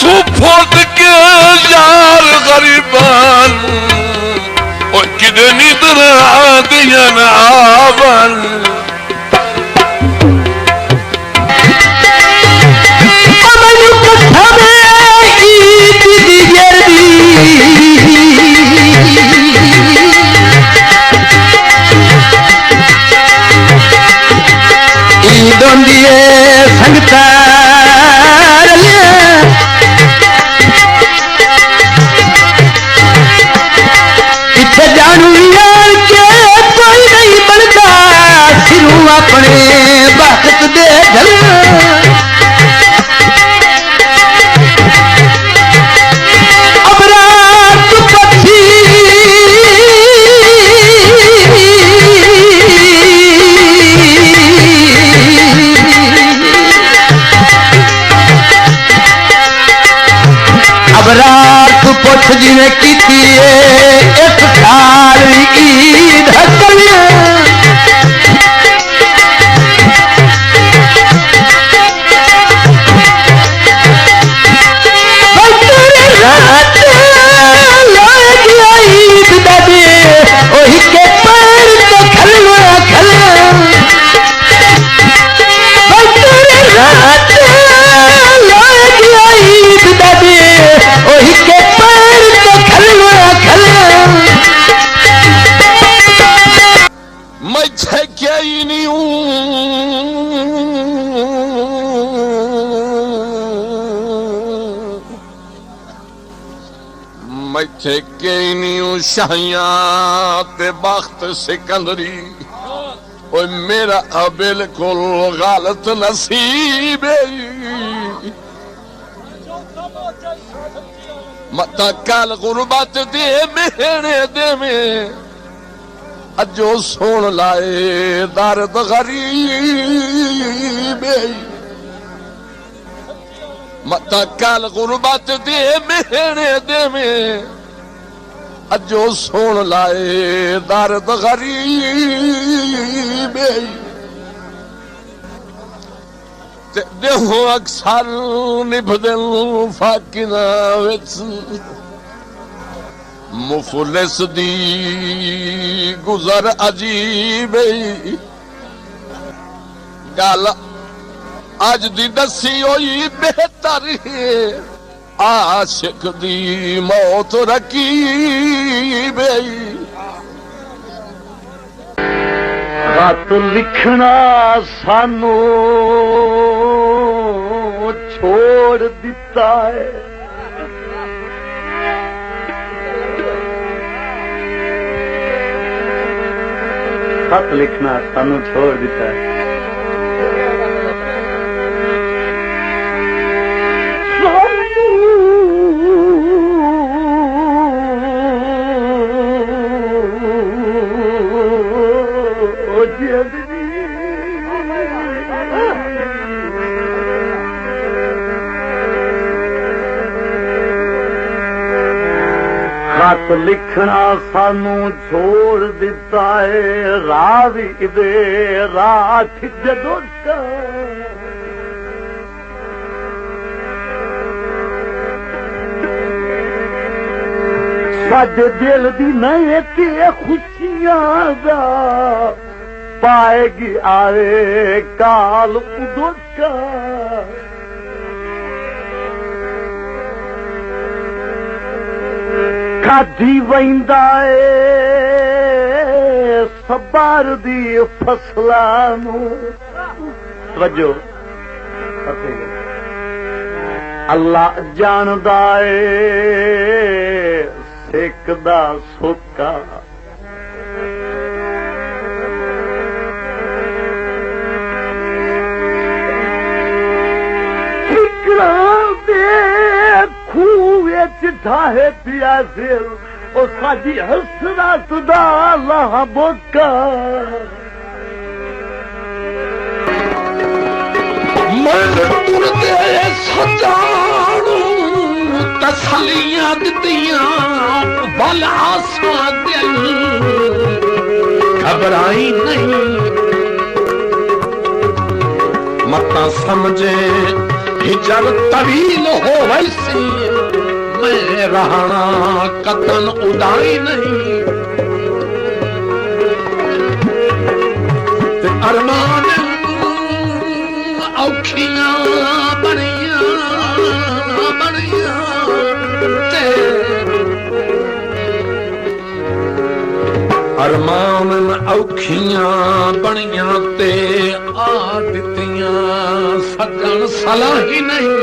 तू फुट के यार गरीबान और किदे नीदर आदियन आवन अमल कथमे ईद दियरी ईदों दिए संगता जानू यार के कोई नहीं बनता सिरू अपने वक्त दे ढल अब रात पक्षी अब रात पुछ जिने की इस साल ईद हसलिया रात लागिया ईद दबे ओही के पैर तो खलवा खलवा रात लागिया ईद दबे ओही के पैर तो खलवा खलवा मैं क्या ही नहीं हूं मैं क्या ही नहीं हूं शाहियां ते बख्त सिकंदरी और मेरा बिल्कुल गलत नसीब है मता कल गुरबत दे मेरे दे में अजो सुन लाए दर्द गरीब मता कल गुरबत दे मेरे दे में अजो सुन लाए दर्द गरीब देहो अक्सर निभदिल फाकिना विच मुफलिस दी गुजर अजीब गल अज दी दसी होई बेहतर आशिक दी मौत रकीब खत लिखना सानू छोड़ दिता है खत लिखना सानू छोड़ दिता है खत लिखना सानू छोड़ दिता है रावी दे रात जदों साडे दिल दी नहीं ते खुशियां दा पाएगी आए काल उदों खाधी वहिंदा सबार दी फसलां तवज्जो अल्लाह जानदा सिक दा सुक्का ठाहे पिया सिर और साडी हसरत दा अल्लाह बोका मन तुरदे सजानू तसलियां दित्तियां बल आसमां दिल घबराई नहीं मता समझे हिजर तवील हो वैसी मैं रहना कतन उदाई नहीं ते अरमान औखियां बनिया बनिया ते अरमान औखियां बनिया ते आ दित्तियां सजन सलाही नहीं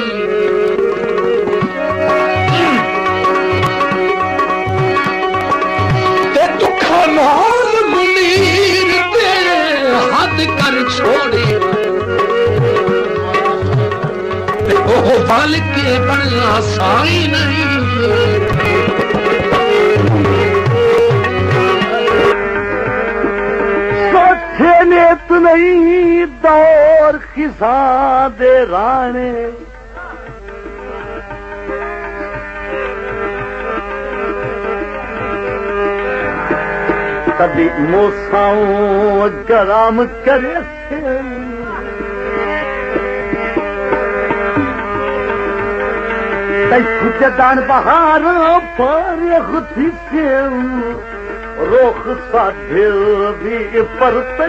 ते दुखा नाल मुनीर ते हद कर छोड़ी ते ओह बल के बनना साई नहीं नेत नहीं दौर खिसा दे राणे कभी मूसाओं गरम करे जदान बहार पर खुदी से रोख सा दिल भी परते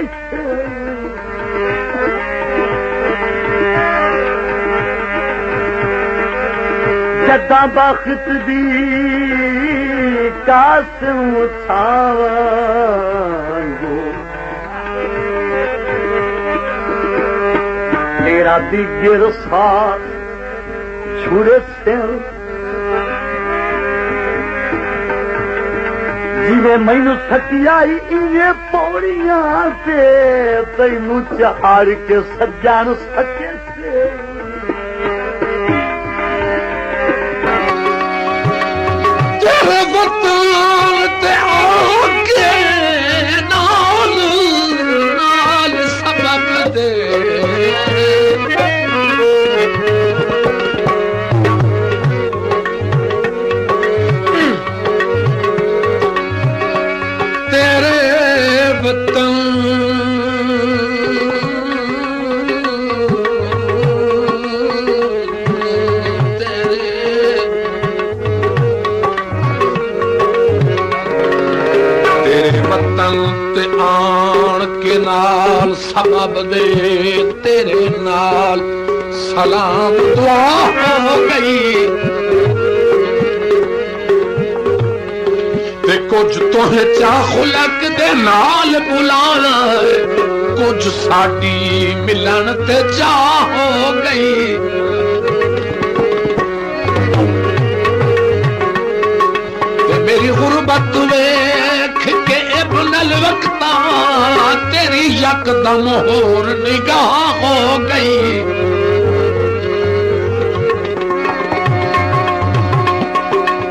जदा बख्त दी कासम छावांगो मेरा दिगर साथ छुड़े से जिवें मैनू सटियाई इवे पौड़ियां ते तैनू चाड़ के सज्जन सके से तेरे वतन ते आके नाल नाल सबक दे आन के नाल सबब दे तेरे नाल सलाम दुआ हो गई ते कुछ तोहे चाखुलक दे नाल बुलाना कुछ साडी मिलन ते चाह हो गई ते मेरी गुरबत वेख के इब्नल वक्ता तेरी यकदम होर निगाह हो गई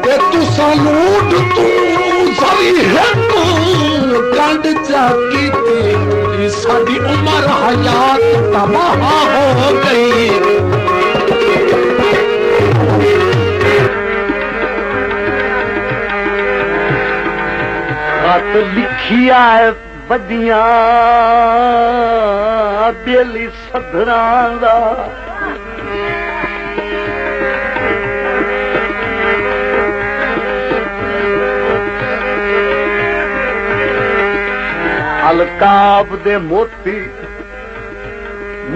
ते तू सलूट तू सरी है तू कंड चाकी थी साडी उम्र हयात तबाह हो गई लिखिया बदिया बेली सधरां दा अलकाब दे मोती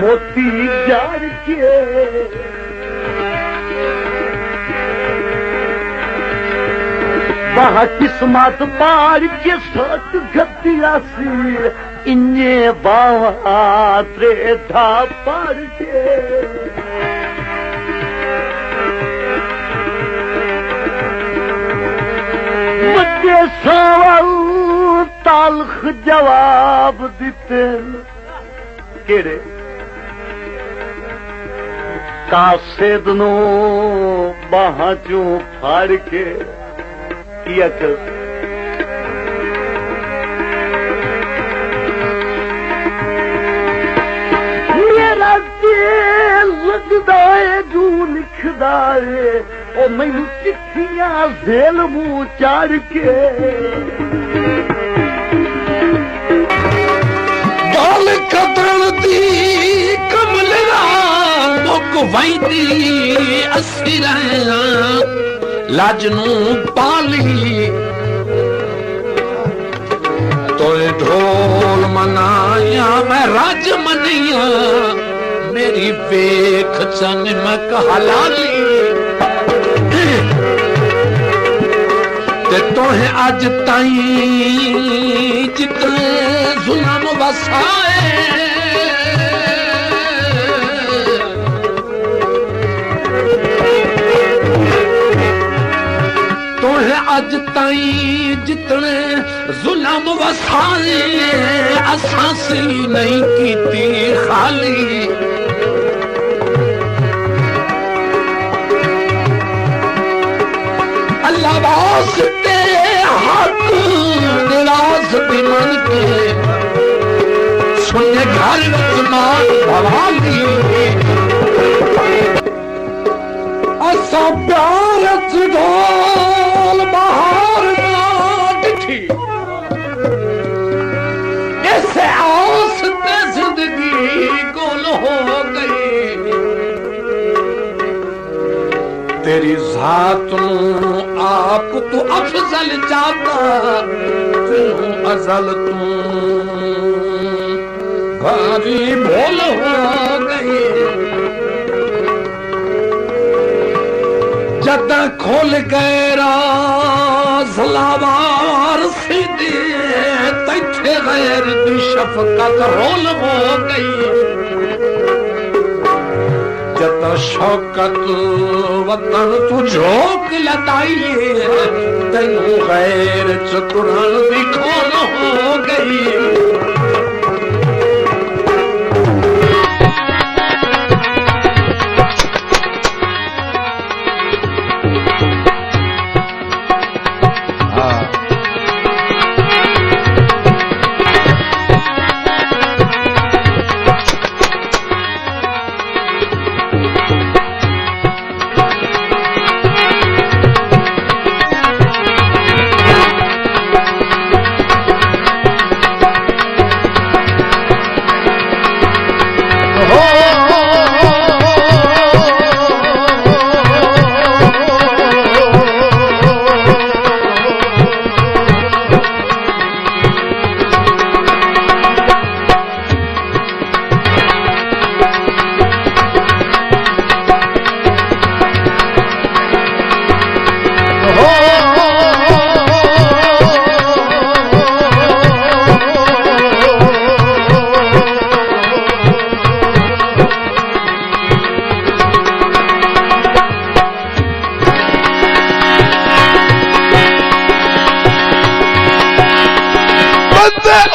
मोती जाड़ के वहाँ किस्मत पार के सोच गतिया सी इन्ने बावा त्रेठा पार के बच्चे सवाल तालख जवाब दिते केड़े कासेद नो बाहां चों फाड़ के मेरा दिल लगदा है जू लिखदा है ओ मैनू चिट्ठियां जेल मुंह चाड़ के गल कतल दी कमल मुक वैदी असी लाजनू पाली तोए ढोल मनाया मैं राज मनिया मेरी वेख चनमक हलाली ते तोहे अज ताई जितने जुल्म वसाए तोहे अज ताई जितने जुल्म वसाए असासी नहीं कीती खाली अल्लाह वास्ते हक निराश भी मन के सुने घर मां भवाली असा प्यार ढोल बहार ना दिखी ऐसे आस ते जिंदगी गुल हो गई तेरी जात नू आप तू अफजल जाता तू अजल तू भारी भूल हो गई जद खोल गए राज़ लावार सीधी तैथे गैर दी शफकत रोल हो गई जद शौकत वतन तू झोंक लताई तैनू गैर चतुरन दी खोल हो गई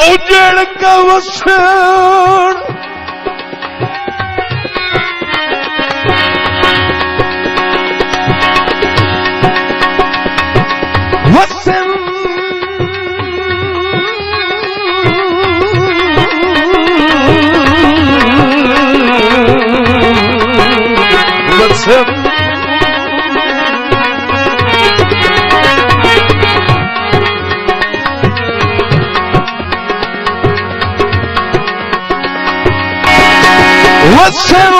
उजड़ का वसन वसन वसन वसन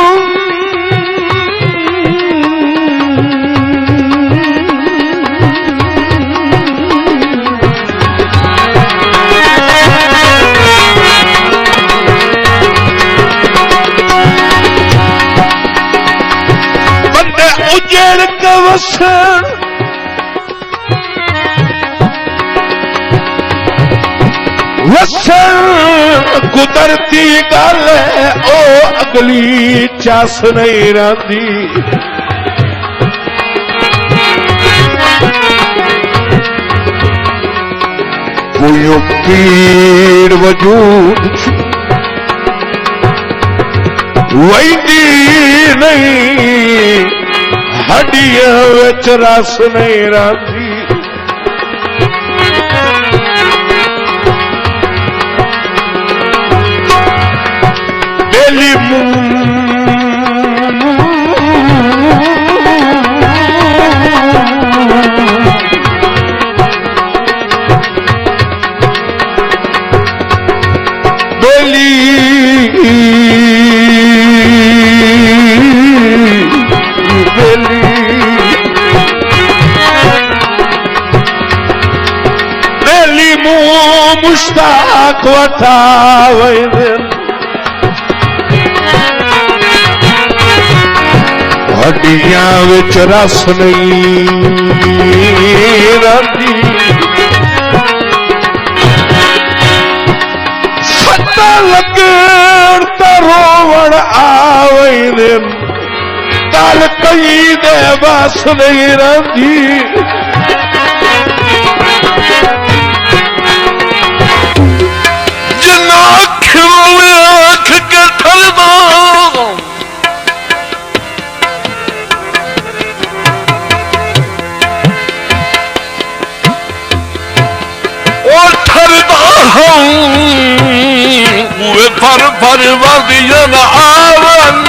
बंदे उजड़ का वसन वसन कुदरती गल है ओ अगली चास नहीं रही कोई पीड़ वजूद वही नहीं हड्डियां विच रस नहीं रही बेली बेली मुश्ताक वठा वञनि हड्डियां विच रस नहीं रहंदी सट्टा लगण त रोवण आवैंदे गल कई दे बस नहीं रहंदी जिन्ना अखियों में आंख के ठलदा वे फर फर वदियन आवन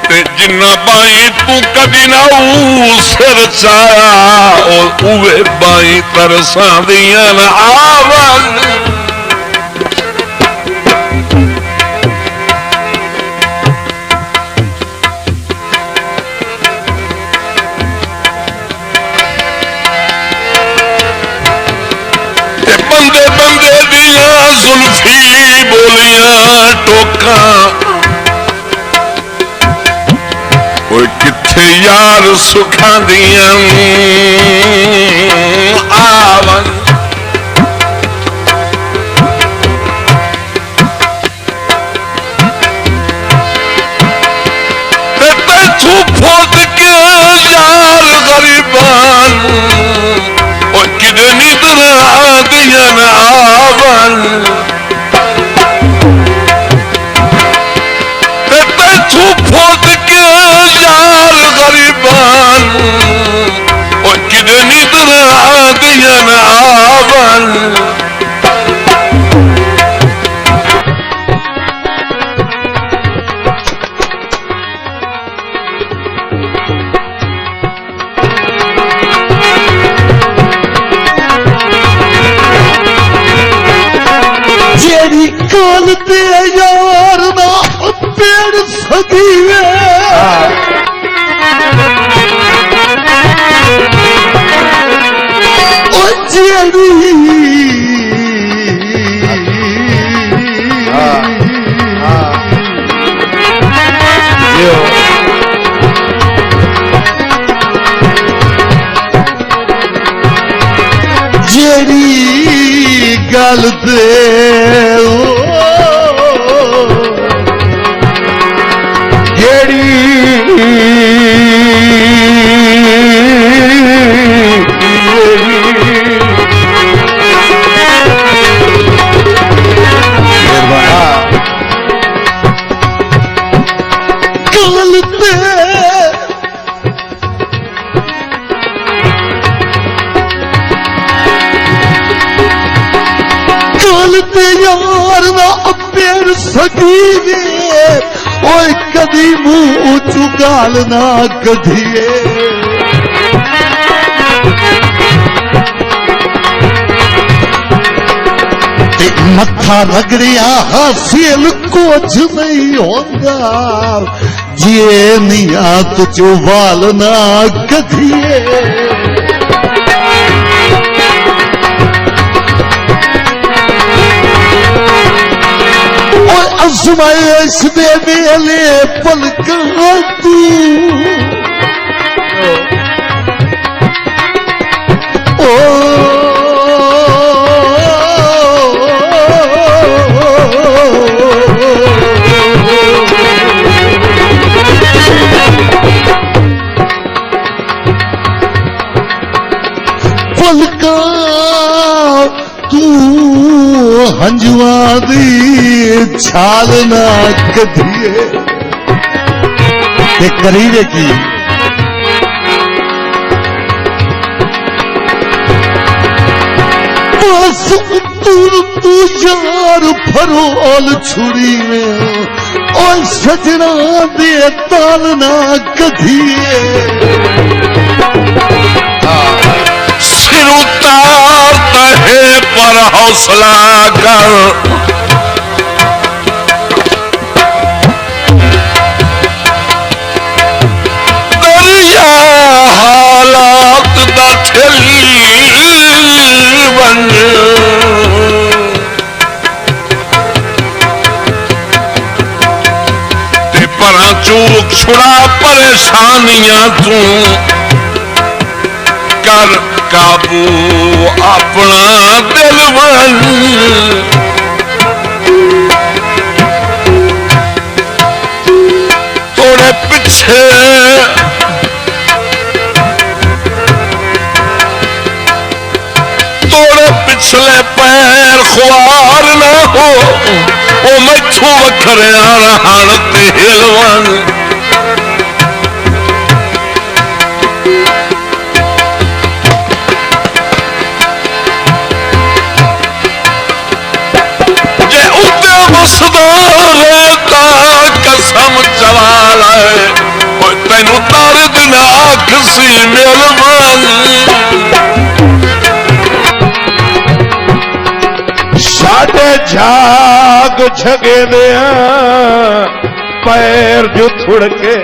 ते जिन्ना बाई तू कदी ना सिर चाया और उवे बाई तरसा दियन आवन बंदे बंदे दिया जुल्फी बोलियां टोका कोई किथे यार सुखा दिया आवन तू फोट के यार गरीबान और किधे निदर आदियन आवन तू फोट के यार गरीबान और किधे निदर आदियन आवन जेरी काल ते यार ना पेड़ सदी ओ जेरी जेरी गल ते जेड़ी गल ते ते यार ना पेड़ सगी ओए कदी मुंह चु गाल ना कढिए मथा रगड़िया हासिल कुछ नहीं होगा जे निया तुझो वाल ना कढिए आजमाइश दे मेले पलका तू ओ पलका तू हंजुआ दी छाल ना कढिए ते करीरे की बस तू यार फरोल छुड़ी में और सजना दे ताल ना कढिए सिर उतारता है पर हौसला कर चूक छुड़ा परेशानियां तू कर काबू अपना दिल बन थोड़े पीछे तोड़े पिछले पैर ख्वार ना हो ओ मैथू वखरिया रहन ते हिलवन जे उत्ते वसदा रहता कसम चवाल है तेनू तारे दिन आख सी मिलवन साढ़े झाग छगे दे पैर जो थुड़ के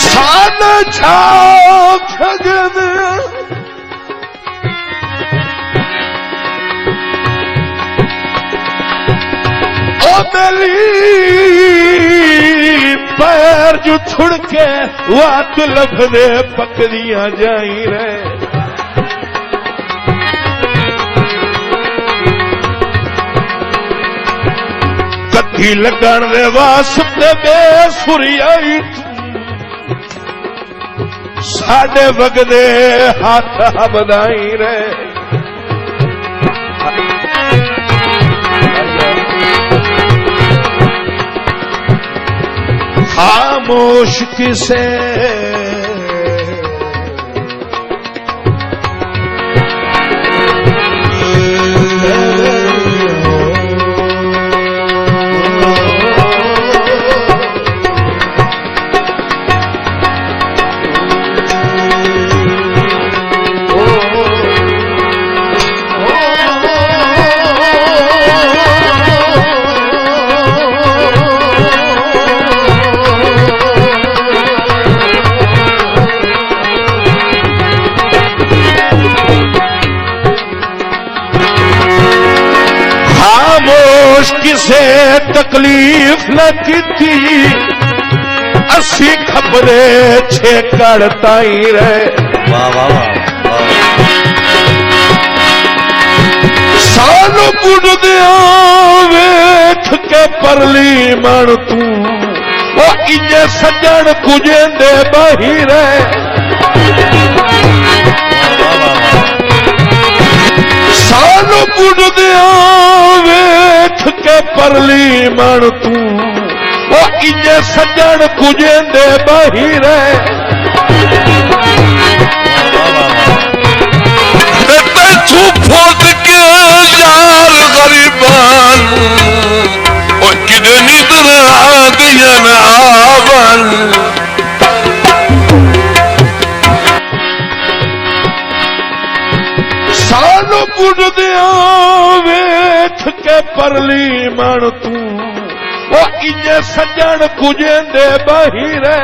साढ़े झाग छगे दे ओ मेली पैर जो छुड़ के वात लभदे पकड़ियां जाई रे कथी लगन दे वास्ते बेसुरियाई साडे वगदे हाथ हबदाई रे खामोश किसे किसे तकलीफ न की असी खबरे छे करताई रे सानू बुढ़ दिया वेख के परली मन तू वो इजे सजन कुजेंदे बही रे सानू बुढ़ दिया वेख के परली मन तू वो इजे सजन कुजेंदे बही रे तू फोट के यार गरीबान और कितनी तरह दिया आवन सानू बुढ़ दिया वेख के परली मन तू वो इजे सजन कुजेंदे बही रे